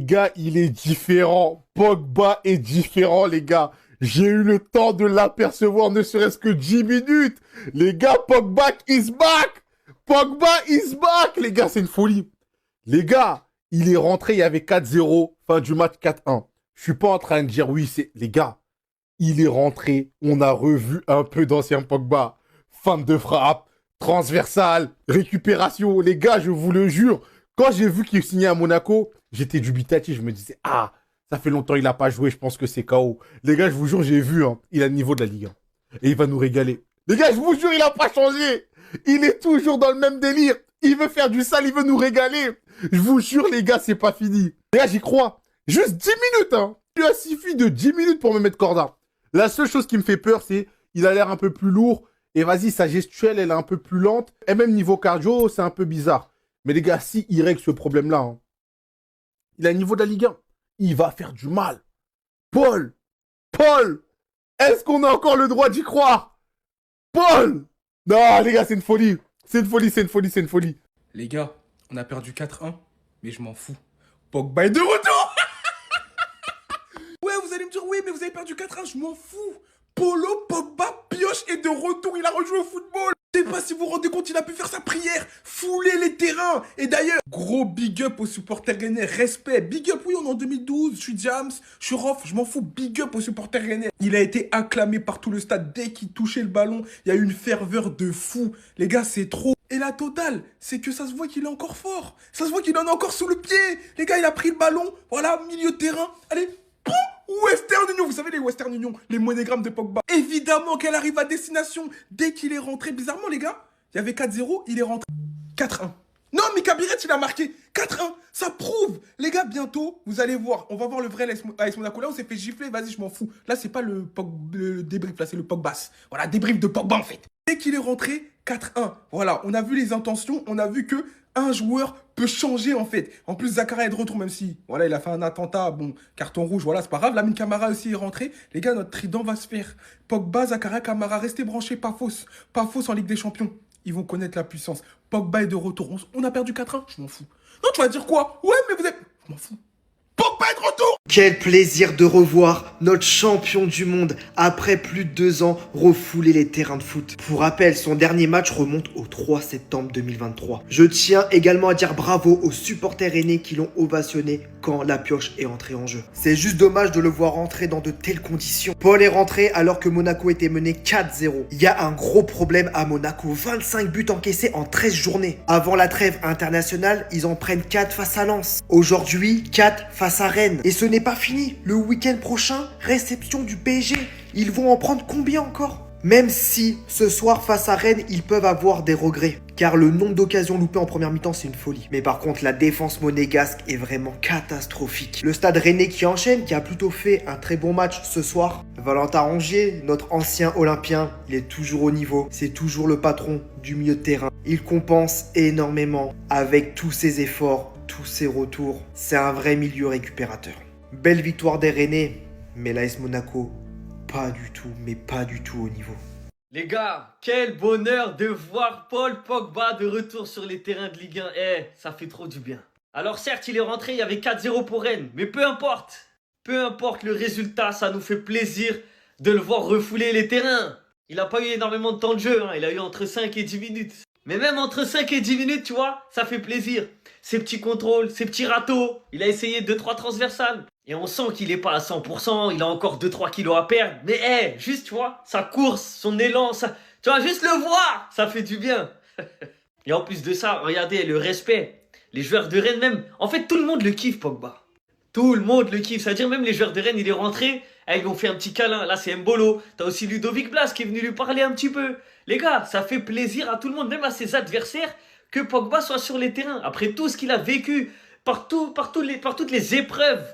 gars, il est différent. Pogba est différent, les gars. J'ai eu le temps de l'apercevoir, ne serait-ce que 10 minutes. Les gars, Pogba is back. Pogba is back. Les gars, c'est une folie. Les gars, il est rentré, il y avait 4-0, fin du match 4-1. Je suis pas en train de dire oui, c'est... Les gars, il est rentré, on a revu un peu d'ancien Pogba. Fin de frappe, transversale, récupération. Les gars, je vous le jure, quand j'ai vu qu'il signait à Monaco, j'étais dubitatif. Je me disais, ah, ça fait longtemps qu'il n'a pas joué, je pense que c'est KO. Les gars, je vous jure, j'ai vu, hein, il a le niveau de la Ligue 1. Et il va nous régaler. Les gars, je vous jure, il n'a pas changé. Il est toujours dans le même délire. Il veut faire du sale, il veut nous régaler. Je vous jure, les gars, c'est pas fini. Les gars, j'y crois. Juste 10 minutes, hein. Il a suffi de 10 minutes pour me mettre corda. La seule chose qui me fait peur, c'est il a l'air un peu plus lourd. Et vas-y, sa gestuelle, elle est un peu plus lente. Et même niveau cardio, c'est un peu bizarre. Mais les gars, si il règle ce problème-là, hein, il a le niveau de la Ligue 1. Il va faire du mal. Paul, est-ce qu'on a encore le droit d'y croire? Paul! Non, les gars, c'est une folie. C'est une folie, c'est une folie, c'est une folie. Les gars, on a perdu 4-1, mais je m'en fous. Pogba est de retour. Ouais, vous allez me dire, oui, mais vous avez perdu 4-1, je m'en fous. Polo Pogba pioche est de retour, il a rejoué au football. Je sais pas si vous vous rendez compte, il a pu faire sa prière, fouler les terrains. Et d'ailleurs, gros big up aux supporters rennais, respect. Big up, oui, on est en 2012, je suis Jams, je suis Rof, je m'en fous, big up aux supporters rennais. Il a été acclamé par tout le stade dès qu'il touchait le ballon. Il y a eu une ferveur de fou. Les gars, c'est trop. Et la totale, c'est que ça se voit qu'il est encore fort. Ça se voit qu'il en a encore sous le pied. Les gars, il a pris le ballon, voilà, milieu de terrain. Allez, poum, Western Union, vous savez les Western Union, les monogrammes de Pogba. Évidemment qu'elle arrive à destination. Dès qu'il est rentré, bizarrement les gars, il y avait 4-0, il est rentré 4-1. Non, Mika Biret, il a marqué 4-1. Ça prouve. Les gars, bientôt, vous allez voir. On va voir le vrai AS Monaco. Là, on s'est fait gifler. Vas-y, je m'en fous. Là, c'est pas le débrief. Là, c'est le Pogbas. Voilà, débrief de Pogba, en fait. Dès qu'il est rentré, 4-1. Voilà, on a vu les intentions. On a vu que un joueur peut changer, en fait. En plus, Zakaria est de retour, même si, voilà, il a fait un attentat. Bon, carton rouge, voilà, c'est pas grave. Lamine Camara aussi est rentré. Les gars, notre trident va se faire. Pogba, Zakaria, Camara, restez branchés. Pas fausse. Pas fausse en Ligue des Champions. Ils vont connaître la puissance. Pogba est de retour. On a perdu 4-1. Je m'en fous. Non, tu vas dire quoi? Ouais, mais vous êtes... Je m'en fous. Pogba est de retour. Quel plaisir de revoir notre champion du monde après plus de 2 ans refouler les terrains de foot. Pour rappel, son dernier match remonte au 3 septembre 2023. Je tiens également à dire bravo aux supporters rennais qui l'ont ovationné quand la pioche est entrée en jeu. C'est juste dommage de le voir rentrer dans de telles conditions. Paul est rentré alors que Monaco était mené 4-0. Il y a un gros problème à Monaco, 25 buts encaissés en 13 journées. Avant la trêve internationale, ils en prennent 4 face à Lens. Aujourd'hui, 4 face à Rennes. Et ce n'est pas fini. Le week-end prochain, réception du PSG. Ils vont en prendre combien encore? Même si ce soir face à Rennes, ils peuvent avoir des regrets. Car le nombre d'occasions loupées en première mi-temps, c'est une folie. Mais par contre, la défense monégasque est vraiment catastrophique. Le stade rennais qui enchaîne, qui a plutôt fait un très bon match ce soir. Valentin Rongier, notre ancien Olympien, il est toujours au niveau. C'est toujours le patron du milieu de terrain. Il compense énormément avec tous ses efforts, tous ses retours. C'est un vrai milieu récupérateur. Belle victoire des Rennais, mais l'AS Monaco, pas du tout, mais pas du tout au niveau. Les gars, quel bonheur de voir Paul Pogba de retour sur les terrains de Ligue 1. Ça fait trop du bien. Alors certes, il est rentré, il y avait 4-0 pour Rennes, mais peu importe. Peu importe le résultat, ça nous fait plaisir de le voir refouler les terrains. Il n'a pas eu énormément de temps de jeu, hein. Il a eu entre 5 et 10 minutes. Mais même entre 5 et 10 minutes, tu vois, ça fait plaisir. Ses petits contrôles, ses petits râteaux. Il a essayé 2-3 transversales. Et on sent qu'il n'est pas à 100%, il a encore 2-3 kilos à perdre. Mais juste, tu vois, sa course, son élan, ça, tu vois, juste le voir, ça fait du bien. Et en plus de ça, regardez le respect. Les joueurs de Rennes même, en fait, tout le monde le kiffe, Pogba. Tout le monde le kiffe. C'est-à-dire même les joueurs de Rennes, il est rentré, ils lui ont fait un petit câlin. Là, c'est Mbolo. T'as aussi Ludovic Blas qui est venu lui parler un petit peu. Les gars, ça fait plaisir à tout le monde, même à ses adversaires, que Pogba soit sur les terrains. Après tout ce qu'il a vécu, par toutes les épreuves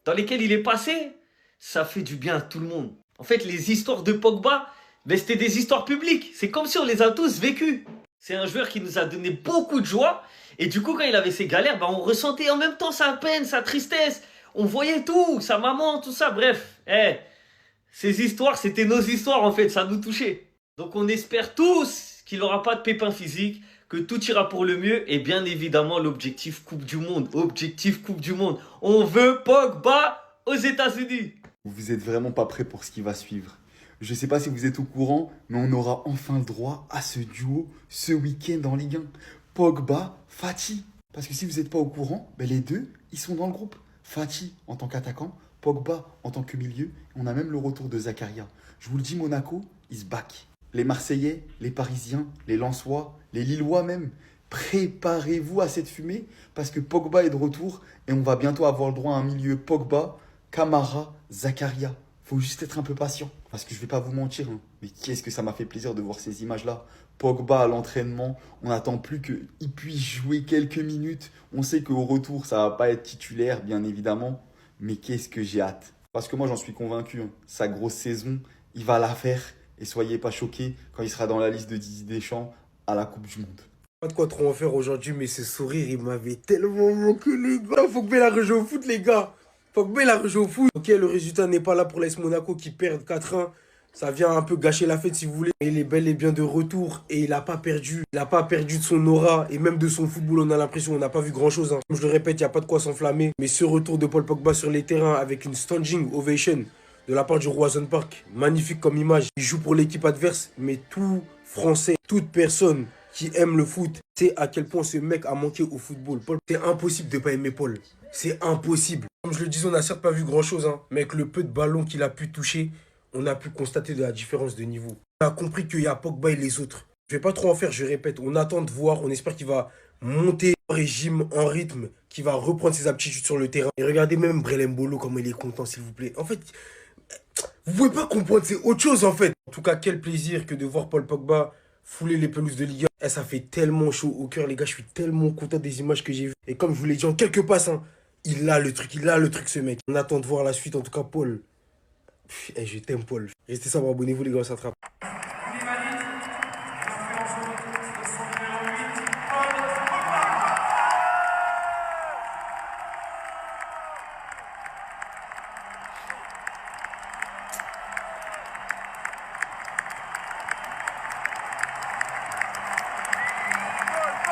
dans lesquelles il est passé, ça fait du bien à tout le monde. En fait, les histoires de Pogba, ben, c'était des histoires publiques. C'est comme si on les a tous vécues. C'est un joueur qui nous a donné beaucoup de joie. Et du coup, quand il avait ses galères, ben, on ressentait en même temps sa peine, sa tristesse. On voyait tout, sa maman, tout ça. Bref, ces histoires, c'était nos histoires en fait. Ça nous touchait. Donc on espère tous qu'il n'aura pas de pépins physiques, que tout ira pour le mieux et bien évidemment l'objectif Coupe du Monde. Objectif Coupe du Monde. On veut Pogba aux États-Unis. Vous êtes vraiment pas prêts pour ce qui va suivre. Je sais pas si vous êtes au courant, mais on aura enfin le droit à ce duo ce week-end en Ligue 1. Pogba, Fati. Parce que si vous n'êtes pas au courant, ben les deux, ils sont dans le groupe. Fati en tant qu'attaquant, Pogba en tant que milieu. On a même le retour de Zakaria. Je vous le dis, Monaco, is back. Les Marseillais, les Parisiens, les Lensois, les Lillois même, préparez-vous à cette fumée parce que Pogba est de retour et on va bientôt avoir le droit à un milieu Pogba, Camara, Zakaria. Faut juste être un peu patient parce que je vais pas vous mentir, hein, mais qu'est-ce que ça m'a fait plaisir de voir ces images-là. Pogba à l'entraînement, on n'attend plus qu'il puisse jouer quelques minutes. On sait qu'au retour, ça va pas être titulaire, bien évidemment, mais qu'est-ce que j'ai hâte. Parce que moi, j'en suis convaincu, hein, sa grosse saison, il va la faire. Et soyez pas choqués quand il sera dans la liste de Didier Deschamps à la Coupe du Monde. Pas de quoi trop en faire aujourd'hui, mais ce sourire, il m'avait tellement manqué, les gars. Faut que Bell a rejoué au foot, les gars. Faut que Bell a rejoué au foot. Ok, le résultat n'est pas là pour l'AS Monaco qui perd 4-1. Ça vient un peu gâcher la fête, si vous voulez. Il est bel et bien de retour et il n'a pas perdu. Il n'a pas perdu de son aura et même de son football. On a l'impression qu'on n'a pas vu grand-chose. Hein. Comme je le répète, il n'y a pas de quoi s'enflammer. Mais ce retour de Paul Pogba sur les terrains avec une standing ovation de la part du Roison Park, magnifique comme image. Il joue pour l'équipe adverse, mais tout Français, toute personne qui aime le foot sait à quel point ce mec a manqué au football. Paul, c'est impossible de ne pas aimer Paul. C'est impossible. Comme je le disais, on n'a certes pas vu grand-chose, hein, mais avec le peu de ballons qu'il a pu toucher, on a pu constater de la différence de niveau. On a compris qu'il y a Pogba et les autres. Je ne vais pas trop en faire, je répète. On attend de voir, on espère qu'il va monter en régime, en rythme, qu'il va reprendre ses aptitudes sur le terrain. Et regardez même Brelem Bolo, comment il est content, s'il vous plaît. En fait, vous pouvez pas comprendre, c'est autre chose en fait. En tout cas, quel plaisir que de voir Paul Pogba fouler les pelouses de Ligue 1. Et ça fait tellement chaud au cœur, les gars. Je suis tellement content des images que j'ai vues. Et comme je vous l'ai dit en quelques passes, hein, il a le truc, ce mec. On attend de voir la suite, en tout cas, Paul. Je t'aime, Paul. Restez ça, abonnez-vous, les gars, ça attrape.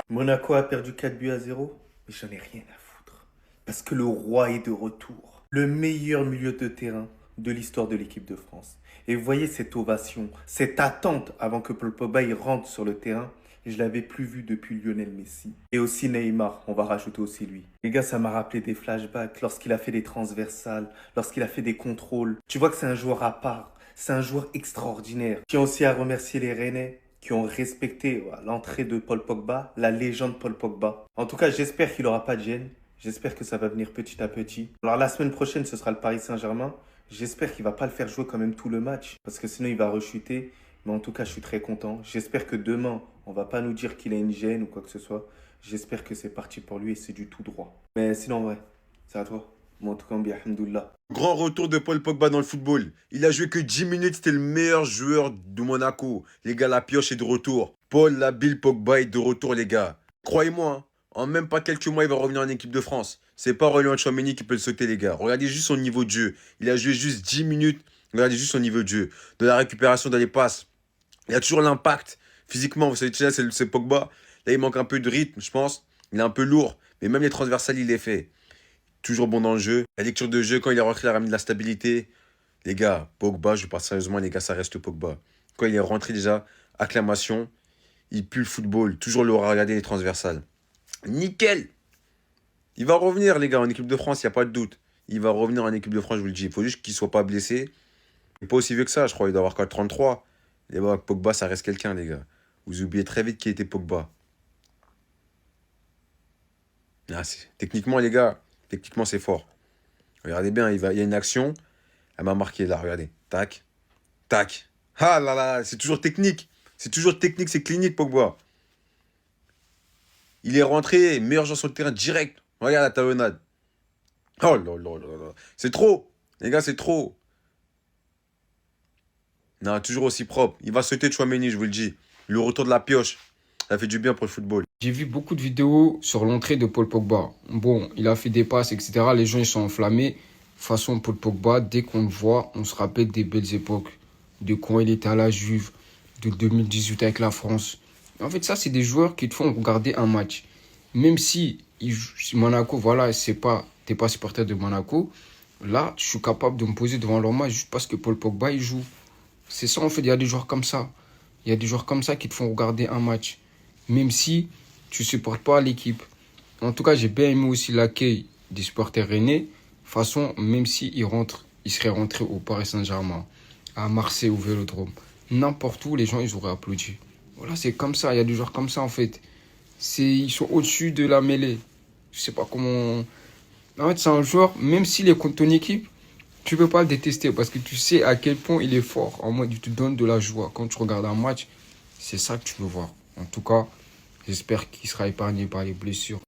Monaco a perdu 4-0, mais j'en ai rien à foutre. Parce que le roi est de retour. Le meilleur milieu de terrain de l'histoire de l'équipe de France. Et vous voyez cette ovation, cette attente avant que Paul Pogba y rentre sur le terrain. Je l'avais plus vu depuis Lionel Messi. Et aussi Neymar, on va rajouter aussi lui. Les gars, ça m'a rappelé des flashbacks lorsqu'il a fait des transversales, lorsqu'il a fait des contrôles. Tu vois que c'est un joueur à part, c'est un joueur extraordinaire. Je tiens aussi à remercier les Rennais qui ont respecté l'entrée de Paul Pogba, la légende Paul Pogba. En tout cas, j'espère qu'il n'aura pas de gêne. J'espère que ça va venir petit à petit. Alors la semaine prochaine, ce sera le Paris Saint-Germain. J'espère qu'il ne va pas le faire jouer quand même tout le match, parce que sinon il va rechuter. Mais en tout cas, je suis très content. J'espère que demain, on ne va pas nous dire qu'il a une gêne ou quoi que ce soit. J'espère que c'est parti pour lui et c'est du tout droit. Mais sinon, ouais, c'est à toi. Moi, en tout cas, alhamdoulilah. Grand retour de Paul Pogba dans le football. Il a joué que 10 minutes, c'était le meilleur joueur de Monaco. Les gars, la pioche est de retour. Paul Labile Pogba est de retour, les gars. Croyez-moi, hein, en même pas quelques mois, il va revenir en équipe de France. C'est pas Aurélien Tchouaméni qui peut le sauter, les gars. Regardez juste son niveau de jeu. Il a joué juste 10 minutes. Regardez juste son niveau de jeu. De la récupération, dans les passes. Il a toujours l'impact. Physiquement, vous savez, c'est Pogba. Là, il manque un peu de rythme, je pense. Il est un peu lourd. Mais même les transversales, il les fait. Toujours bon dans le jeu. La lecture de jeu, quand il est rentré, il a ramené de la stabilité. Les gars, Pogba, je parle sérieusement, les gars, ça reste Pogba. Quand il est rentré déjà, acclamation. Il pue le football. Toujours le regarder les transversales. Nickel. Il va revenir, les gars, en équipe de France, il n'y a pas de doute. Il va revenir en équipe de France, je vous le dis. Il faut juste qu'il ne soit pas blessé. Il n'est pas aussi vieux que ça, je crois. Il doit avoir quoi, 33. Et bah, Pogba, ça reste quelqu'un, les gars. Vous oubliez très vite qui était Pogba. Ah, techniquement, les gars, techniquement, c'est fort. Regardez bien, il y a une action. Elle m'a marqué là, regardez. Tac, tac. Ah là là, c'est toujours technique. C'est toujours technique, c'est clinique, Pogba. Il est rentré, meilleur joueur sur le terrain, direct. Regarde la talonnade. Oh là là là là. C'est trop. Les gars, c'est trop. Non, toujours aussi propre. Il va sauter Tchouaméni, je vous le dis. Le retour de la pioche, ça fait du bien pour le football. J'ai vu beaucoup de vidéos sur l'entrée de Paul Pogba. Bon, il a fait des passes, etc. Les gens, ils sont enflammés. De toute façon, Paul Pogba, dès qu'on le voit, on se rappelle des belles époques. De quand il était à la Juve, de 2018 avec la France, En fait, ça, c'est des joueurs qui te font regarder un match. Même si Monaco, voilà, t'es pas supporter de Monaco, là, je suis capable de me poser devant leur match juste parce que Paul Pogba, il joue. C'est ça, en fait, il y a des joueurs comme ça. Il y a des joueurs comme ça qui te font regarder un match. Même si tu ne supportes pas l'équipe. En tout cas, j'ai bien aimé aussi l'accueil des supporters rennais. De toute façon, même s'ils seraient rentrés au Paris Saint-Germain, à Marseille, au Vélodrome, n'importe où, les gens, ils auraient applaudi. Voilà, c'est comme ça. Il y a des joueurs comme ça, en fait. Ils sont au-dessus de la mêlée. Je sais pas comment... En fait, c'est un joueur, même s'il est contre ton équipe, tu peux pas le détester parce que tu sais à quel point il est fort. En mode, il te donne de la joie. Quand tu regardes un match, c'est ça que tu veux voir. En tout cas, j'espère qu'il sera épargné par les blessures.